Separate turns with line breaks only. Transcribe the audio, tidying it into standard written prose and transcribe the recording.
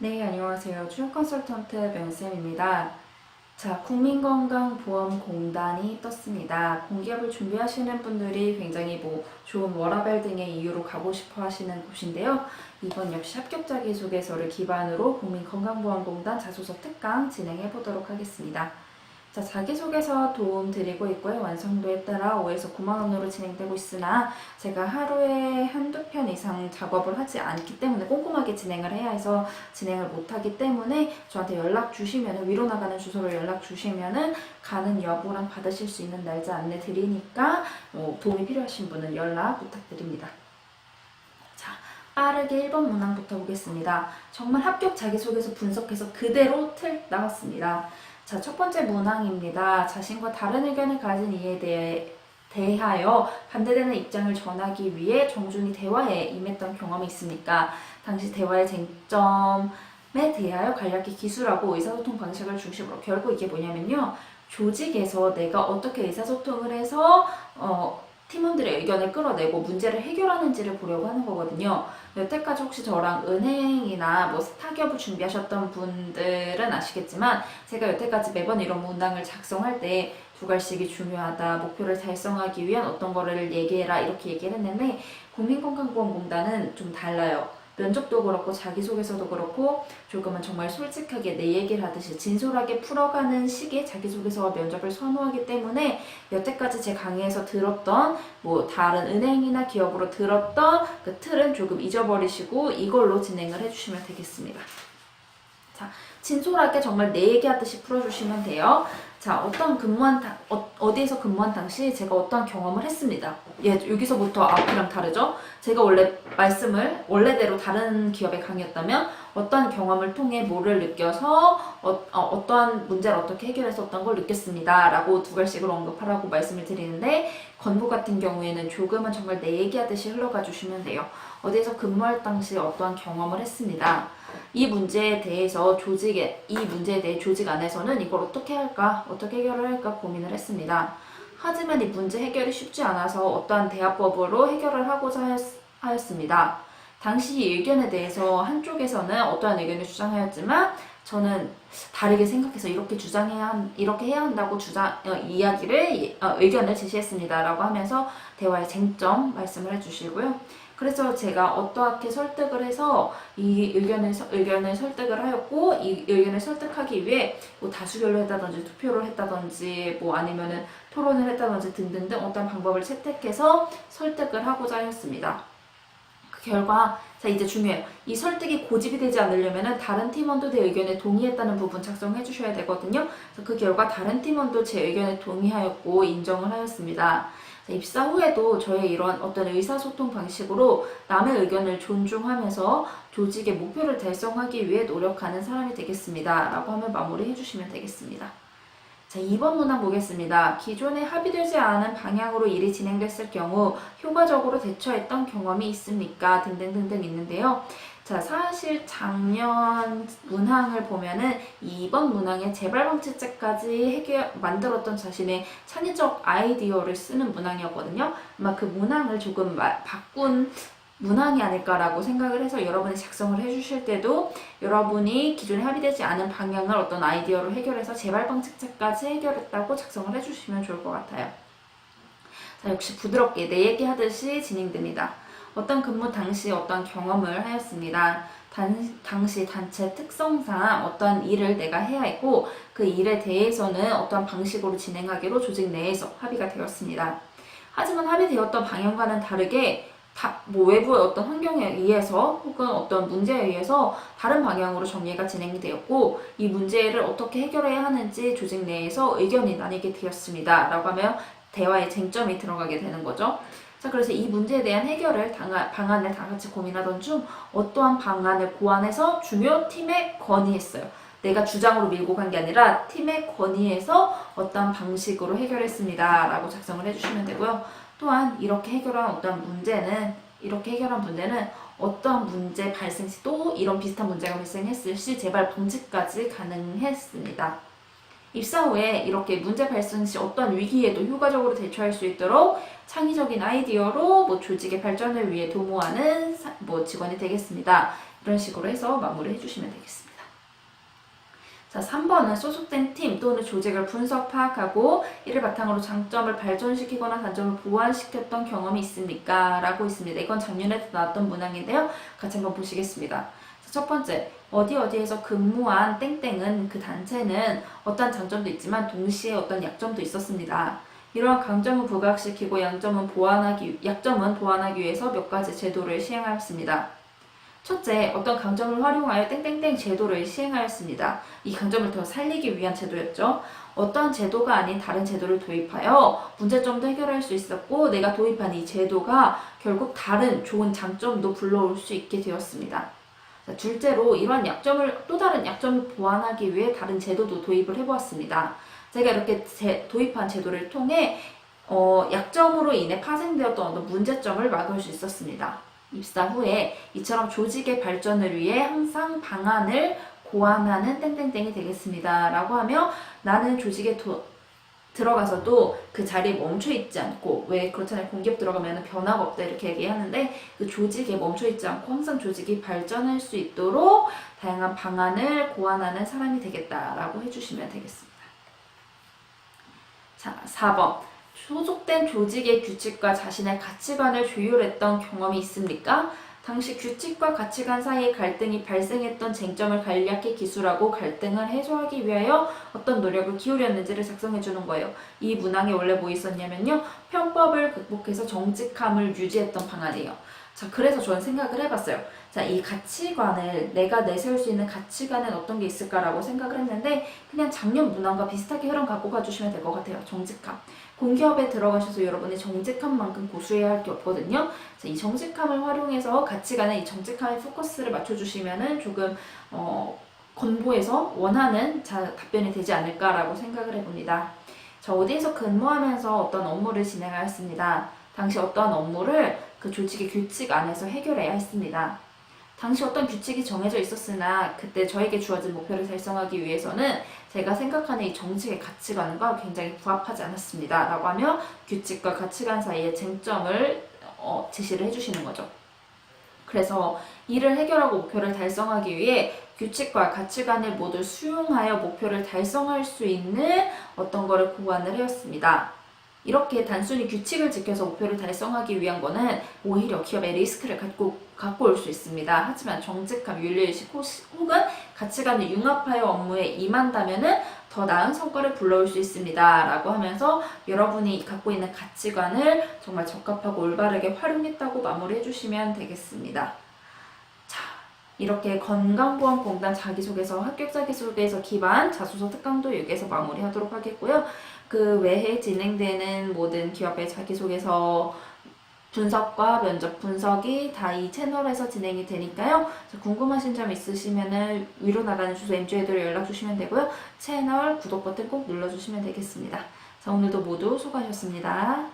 네, 안녕하세요. 출연 컨설턴트 명쌤입니다. 자, 국민건강보험공단이 떴습니다. 공기업을 준비하시는 분들이 굉장히 좋은 워라밸 등의 이유로 가고 싶어 하시는 곳인데요. 이번 역시 합격 자기소개서를 기반으로 국민건강보험공단 자소서 특강 진행해 보도록 하겠습니다. 자, 자기소개서 도움 드리고 있고요. 완성도에 따라 5에서 9만 원으로 진행되고 있으나 제가 하루에 한두 편 이상 작업을 하지 않기 때문에 꼼꼼하게 진행을 해야 해서 진행을 못하기 때문에 저한테 연락 주시면 위로 나가는 주소로 연락 주시면 가는 여부랑 받으실 수 있는 날짜 안내 드리니까 도움이 필요하신 분은 연락 부탁드립니다. 자, 빠르게 1번 문항부터 보겠습니다. 정말 합격 자기소개서 분석해서 그대로 틀 나왔습니다. 자, 첫 번째 문항입니다. 자신과 다른 의견을 가진 이에 대하여 반대되는 입장을 전하기 위해 정중히 대화에 임했던 경험이 있습니까? 당시 대화의 쟁점에 대하여 간략히 기술하고 의사소통 방식을 중심으로 결국 이게 뭐냐면요. 조직에서 내가 어떻게 의사소통을 해서 팀원들의 의견을 끌어내고 문제를 해결하는지를 보려고 하는 거거든요. 여태까지 혹시 저랑 은행이나 스타기업을 준비하셨던 분들은 아시겠지만 제가 여태까지 매번 이런 문항을 작성할 때 두 가지씩이 중요하다, 목표를 달성하기 위한 어떤 거를 얘기해라 이렇게 얘기를 했는데 국민건강보험공단은 좀 달라요. 면접도 그렇고 자기소개서도 그렇고 조금은 정말 솔직하게 내 얘기를 하듯이 진솔하게 풀어가는 식의 자기소개서와 면접을 선호하기 때문에 여태까지 제 강의에서 들었던 다른 은행이나 기업으로 들었던 그 틀은 조금 잊어버리시고 이걸로 진행을 해주시면 되겠습니다. 자, 진솔하게 정말 내 얘기하듯이 풀어주시면 돼요. 자, 어디에서 근무한 당시 제가 어떠한 경험을 했습니다. 예, 여기서부터 앞이랑 다르죠? 제가 원래대로 다른 기업의 강의였다면 어떠한 경험을 통해 뭐를 느껴서 어떠한 문제를 어떻게 해결했었던 걸 느꼈습니다. 라고 두 갈씩으로 언급하라고 말씀을 드리는데 건부 같은 경우에는 조금은 정말 내 얘기하듯이 흘러가 주시면 돼요. 어디에서 근무할 당시 어떠한 경험을 했습니다. 이 문제에 대해 조직 안에서는 이걸 어떻게 할까, 어떻게 해결을 할까 고민을 했습니다. 하지만 이 문제 해결이 쉽지 않아서 어떠한 대화법으로 해결을 하고자 하였습니다. 당시 이 의견에 대해서 한쪽에서는 어떠한 의견을 주장하였지만 저는 다르게 생각해서 이렇게 해야 한다고 의견을 제시했습니다. 라고 하면서 대화의 쟁점 말씀을 해주시고요. 그래서 제가 어떻게 설득을 해서 이 의견을 설득을 하였고 이 의견을 설득하기 위해 다수결로 했다든지 투표를 했다든지 아니면은 토론을 했다든지 등등등 어떤 방법을 채택해서 설득을 하고자 하였습니다. 그 결과 자 이제 중요해요. 이 설득이 고집이 되지 않으려면 다른 팀원도 내 의견에 동의했다는 부분 작성해 주셔야 되거든요. 그래서 그 결과 다른 팀원도 제 의견에 동의하였고 인정을 하였습니다. 입사 후에도 저의 이런 어떤 의사소통 방식으로 남의 의견을 존중하면서 조직의 목표를 달성하기 위해 노력하는 사람이 되겠습니다. 라고 하면 마무리해 주시면 되겠습니다. 자, 2번 문항 보겠습니다. 기존에 합의되지 않은 방향으로 일이 진행됐을 경우 효과적으로 대처했던 경험이 있습니까? 등등등등 있는데요. 자, 사실 작년 문항을 보면은 2번 문항의 재발방지죄까지 만들었던 자신의 창의적 아이디어를 쓰는 문항이었거든요. 아마 그 문항을 조금 바꾼 문항이 아닐까라고 생각을 해서 여러분이 작성을 해주실 때도 여러분이 기존에 합의되지 않은 방향을 어떤 아이디어로 해결해서 재발방지죄까지 해결했다고 작성을 해주시면 좋을 것 같아요. 자, 역시 부드럽게 내 얘기하듯이 진행됩니다. 어떤 근무 당시 어떤 경험을 하였습니다. 당시 단체 특성상 어떤 일을 내가 해야 했고 그 일에 대해서는 어떤 방식으로 진행하기로 조직 내에서 합의가 되었습니다. 하지만 합의되었던 방향과는 다르게 외부의 어떤 환경에 의해서 혹은 어떤 문제에 의해서 다른 방향으로 정리가 진행이 되었고 이 문제를 어떻게 해결해야 하는지 조직 내에서 의견이 나뉘게 되었습니다. 라고 하면 대화의 쟁점이 들어가게 되는 거죠. 자, 그래서 이 문제에 대한 방안을 다 같이 고민하던 중 어떠한 방안을 고안해서 중요 팀에 건의했어요. 내가 주장으로 밀고 간 게 아니라 팀에 건의해서 어떠한 방식으로 해결했습니다. 라고 작성을 해주시면 되고요. 또한 이렇게 해결한 문제는 어떠한 문제 발생 시 또 이런 비슷한 문제가 발생했을 시 재발 방지까지 가능했습니다. 입사 후에 이렇게 문제 발생 시 어떤 위기에도 효과적으로 대처할 수 있도록 창의적인 아이디어로 조직의 발전을 위해 도모하는 직원이 되겠습니다. 이런 식으로 해서 마무리해 주시면 되겠습니다. 자, 3번은 소속된 팀 또는 조직을 분석, 파악하고 이를 바탕으로 장점을 발전시키거나 단점을 보완시켰던 경험이 있습니까? 라고 있습니다. 이건 작년에도 나왔던 문항인데요. 같이 한번 보시겠습니다. 자, 첫 번째, 어디에서 근무한 땡땡은 그 단체는 어떤 장점도 있지만 동시에 어떤 약점도 있었습니다. 이러한 강점을 부각시키고 약점은 보완하기 위해서 몇 가지 제도를 시행하였습니다. 첫째, 어떤 강점을 활용하여 땡땡땡 제도를 시행하였습니다. 이 강점을 더 살리기 위한 제도였죠. 어떤 제도가 아닌 다른 제도를 도입하여 문제점도 해결할 수 있었고 내가 도입한 이 제도가 결국 다른 좋은 장점도 불러올 수 있게 되었습니다. 자, 둘째로 이러한 또 다른 약점을 보완하기 위해 다른 제도도 도입을 해보았습니다. 제가 이렇게 도입한 제도를 통해 약점으로 인해 파생되었던 어떤 문제점을 막을 수 있었습니다. 입사 후에 이처럼 조직의 발전을 위해 항상 방안을 고안하는 땡땡땡이 되겠습니다. 라고 하며 나는 조직에 들어가서도 그 자리에 멈춰 있지 않고, 왜 그렇잖아요. 공기업 들어가면 변화가 없다 이렇게 얘기하는데 그 조직에 멈춰 있지 않고 항상 조직이 발전할 수 있도록 다양한 방안을 고안하는 사람이 되겠다라고 해주시면 되겠습니다. 자, 4번. 소속된 조직의 규칙과 자신의 가치관을 조율했던 경험이 있습니까? 당시 규칙과 가치관 사이의 갈등이 발생했던 쟁점을 간략히 기술하고 갈등을 해소하기 위하여 어떤 노력을 기울였는지를 작성해 주는 거예요. 이 문항에 원래 뭐 있었냐면요. 편법을 극복해서 정직함을 유지했던 방안이에요. 자, 그래서 저는 생각을 해봤어요. 자, 이 가치관을, 내가 내세울 수 있는 가치관은 어떤 게 있을까라고 생각을 했는데 그냥 작년 문항과 비슷하게 흐름 갖고 가주시면 될 것 같아요. 정직함. 공기업에 들어가셔서 여러분이 정직함만큼 고수해야 할 게 없거든요. 자, 이 정직함을 활용해서 가치관에 이 정직함에 포커스를 맞춰주시면은 조금 건보에서 원하는 답변이 되지 않을까라고 생각을 해봅니다. 자, 어디에서 근무하면서 어떤 업무를 진행하였습니다. 당시 어떤 업무를 그 조직의 규칙 안에서 해결해야 했습니다. 당시 어떤 규칙이 정해져 있었으나 그때 저에게 주어진 목표를 달성하기 위해서는 제가 생각하는 이 정직의 가치관과 굉장히 부합하지 않았습니다. 라고 하며 규칙과 가치관 사이의 쟁점을 제시를 해주시는 거죠. 그래서 이를 해결하고 목표를 달성하기 위해 규칙과 가치관을 모두 수용하여 목표를 달성할 수 있는 어떤 거를 고안을 해왔습니다. 이렇게 단순히 규칙을 지켜서 목표를 달성하기 위한 거는 오히려 기업의 리스크를 갖고 올 수 있습니다. 하지만 정직함, 윤리의식 혹은 가치관을 융합하여 업무에 임한다면은 더 나은 성과를 불러올 수 있습니다. 라고 하면서 여러분이 갖고 있는 가치관을 정말 적합하고 올바르게 활용했다고 마무리해 주시면 되겠습니다. 자, 이렇게 건강보험공단 자기소개서, 합격 자기소개서 기반 자소서 특강도 여기에서 마무리하도록 하겠고요. 그 외에 진행되는 모든 기업의 자기소개서 분석과 면접 분석이 다 이 채널에서 진행이 되니까요. 궁금하신 점 있으시면은 위로 나가는 주소 MG에도 연락 주시면 되고요. 채널 구독 버튼 꼭 눌러주시면 되겠습니다. 자, 오늘도 모두 수고하셨습니다.